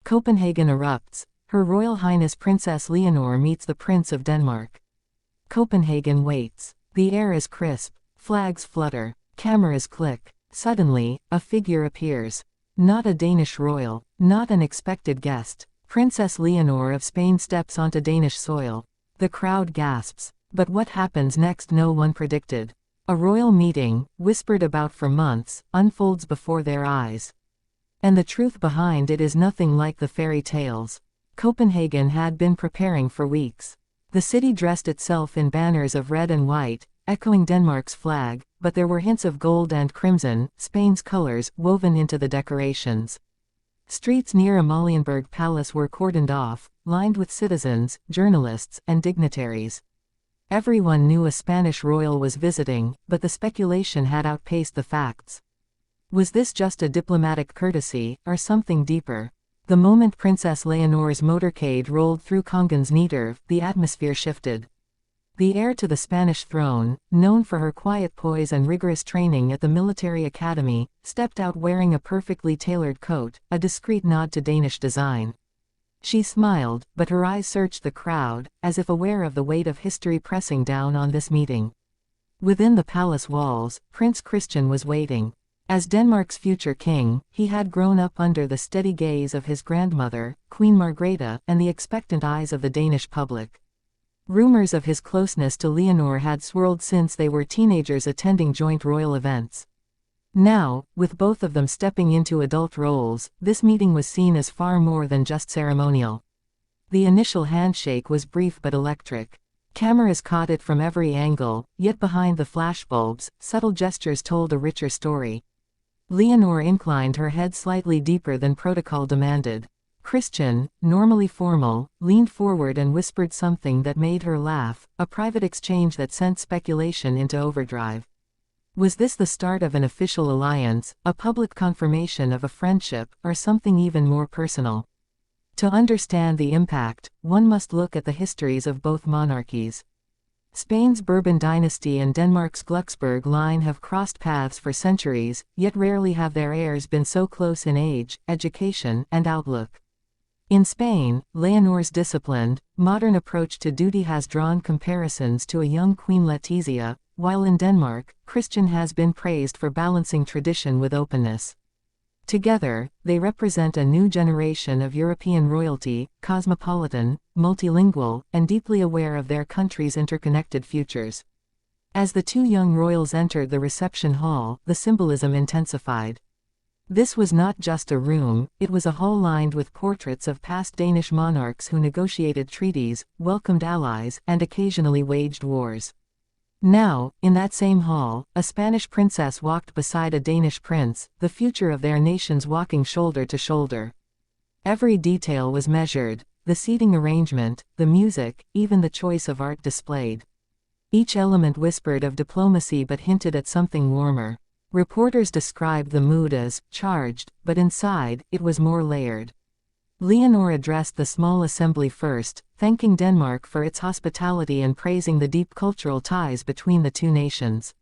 Copenhagen erupts. Her Royal Highness Princess Leonor meets the Prince of Denmark. Copenhagen waits. The air is crisp. Flags flutter. Cameras click. Suddenly, a figure appears. Not a Danish royal. Not an expected guest. Princess Leonor of Spain steps onto Danish soil. The crowd gasps. But what happens next no one predicted. A royal meeting, whispered about for months, unfolds before their eyes. And the truth behind it is nothing like the fairy tales. Copenhagen had been preparing for weeks. The city dressed itself in banners of red and white, echoing Denmark's flag, but there were hints of gold and crimson, Spain's colors, woven into the decorations. Streets near Amalienborg Palace were cordoned off, lined with citizens, journalists, and dignitaries. Everyone knew a Spanish royal was visiting, but the speculation had outpaced the facts. Was this just a diplomatic courtesy, or something deeper? The moment Princess Leonor's motorcade rolled through Kongens Nytorv, the atmosphere shifted. The heir to the Spanish throne, known for her quiet poise and rigorous training at the military academy, stepped out wearing a perfectly tailored coat, a discreet nod to Danish design. She smiled, but her eyes searched the crowd, as if aware of the weight of history pressing down on this meeting. Within the palace walls, Prince Christian was waiting. As Denmark's future king, he had grown up under the steady gaze of his grandmother, Queen Margrethe, and the expectant eyes of the Danish public. Rumors of his closeness to Leonor had swirled since they were teenagers attending joint royal events. Now, with both of them stepping into adult roles, this meeting was seen as far more than just ceremonial. The initial handshake was brief but electric. Cameras caught it from every angle, yet behind the flashbulbs, subtle gestures told a richer story. Leonor inclined her head slightly deeper than protocol demanded. Christian, normally formal, leaned forward and whispered something that made her laugh, a private exchange that sent speculation into overdrive. Was this the start of an official alliance, a public confirmation of a friendship, or something even more personal? To understand the impact, one must look at the histories of both monarchies. Spain's Bourbon dynasty and Denmark's Glucksburg line have crossed paths for centuries, yet rarely have their heirs been so close in age, education, and outlook. In Spain, Leonor's disciplined, modern approach to duty has drawn comparisons to a young Queen Letizia, while in Denmark, Christian has been praised for balancing tradition with openness. Together, they represent a new generation of European royalty, cosmopolitan, multilingual, and deeply aware of their country's interconnected futures. As the two young royals entered the reception hall, the symbolism intensified. This was not just a room, it was a hall lined with portraits of past Danish monarchs who negotiated treaties, welcomed allies, and occasionally waged wars. Now, in that same hall, a Spanish princess walked beside a Danish prince, the future of their nations walking shoulder to shoulder. Every detail was measured, the seating arrangement, the music, even the choice of art displayed. Each element whispered of diplomacy but hinted at something warmer. Reporters described the mood as charged, but inside, it was more layered. Leonor addressed the small assembly first, thanking Denmark for its hospitality and praising the deep cultural ties between the two nations.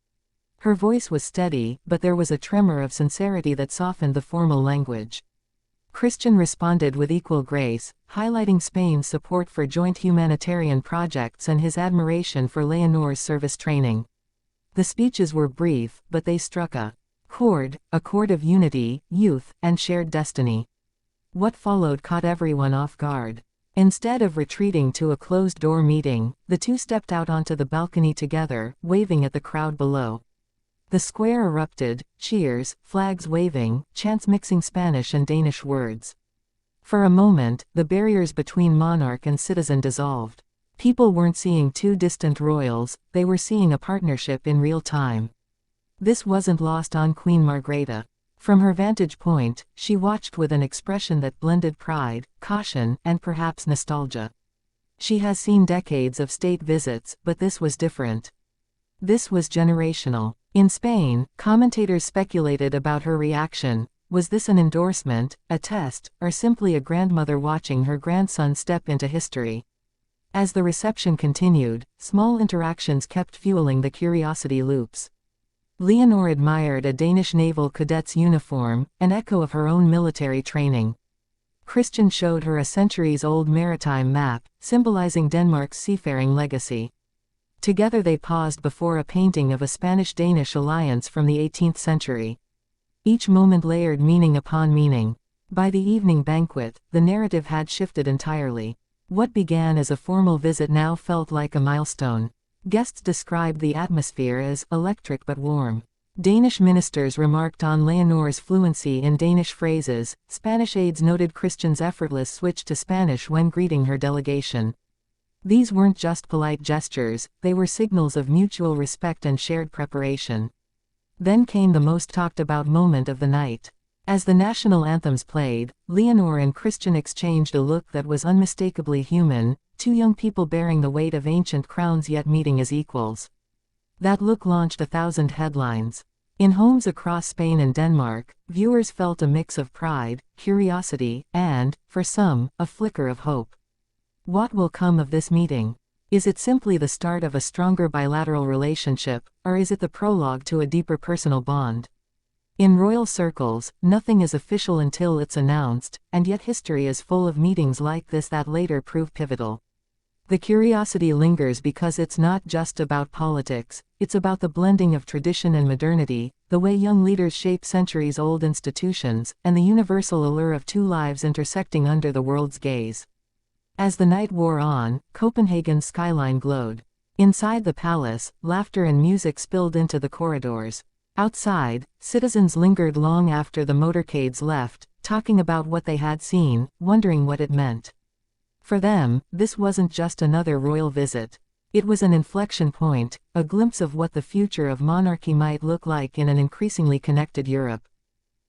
Her voice was steady, but there was a tremor of sincerity that softened the formal language. Christian responded with equal grace, highlighting Spain's support for joint humanitarian projects and his admiration for Leonor's service training. The speeches were brief, but they struck a chord of unity, youth, and shared destiny. What followed caught everyone off guard. Instead of retreating to a closed-door meeting, the two stepped out onto the balcony together, waving at the crowd below. The square erupted, cheers, flags waving, chants mixing Spanish and Danish words. For a moment, the barriers between monarch and citizen dissolved. People weren't seeing two distant royals, they were seeing a partnership in real time. This wasn't lost on Queen Margrethe. From her vantage point, she watched with an expression that blended pride, caution, and perhaps nostalgia. She has seen decades of state visits, but this was different. This was generational. In Spain, commentators speculated about her reaction. Was this an endorsement, a test, or simply a grandmother watching her grandson step into history? As the reception continued, small interactions kept fueling the curiosity loops. Leonor admired a Danish naval cadet's uniform, an echo of her own military training. Christian showed her a centuries-old maritime map, symbolizing Denmark's seafaring legacy. Together they paused before a painting of a Spanish-Danish alliance from the 18th century. Each moment layered meaning upon meaning. By the evening banquet, the narrative had shifted entirely. What began as a formal visit now felt like a milestone. Guests described the atmosphere as electric but warm. Danish ministers remarked on Leonor's fluency in Danish phrases. Spanish aides noted Christian's effortless switch to Spanish when greeting her delegation. These weren't just polite gestures, they were signals of mutual respect and shared preparation. Then came the most talked about moment of the night. As the national anthems played, Leonor and Christian exchanged a look that was unmistakably human, two young people bearing the weight of ancient crowns yet meeting as equals. That look launched 1,000 headlines. In homes across Spain and Denmark, viewers felt a mix of pride, curiosity, and, for some, a flicker of hope. What will come of this meeting? Is it simply the start of a stronger bilateral relationship, or is it the prologue to a deeper personal bond? In royal circles, nothing is official until it's announced, and yet history is full of meetings like this that later prove pivotal. The curiosity lingers because it's not just about politics, it's about the blending of tradition and modernity, the way young leaders shape centuries-old institutions, and the universal allure of two lives intersecting under the world's gaze. As the night wore on, Copenhagen's skyline glowed. Inside the palace, laughter and music spilled into the corridors. Outside, citizens lingered long after the motorcades left, talking about what they had seen, wondering what it meant. For them, this wasn't just another royal visit. It was an inflection point, a glimpse of what the future of monarchy might look like in an increasingly connected Europe.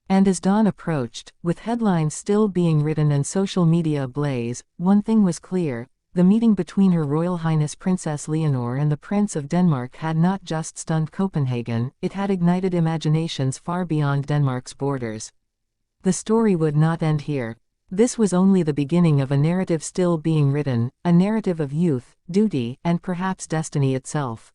And as dawn approached, with headlines still being written and social media ablaze, one thing was clear: the meeting between Her Royal Highness Princess Leonor and the Prince of Denmark had not just stunned Copenhagen, it had ignited imaginations far beyond Denmark's borders. The story would not end here. This was only the beginning of a narrative still being written, a narrative of youth, duty, and perhaps destiny itself.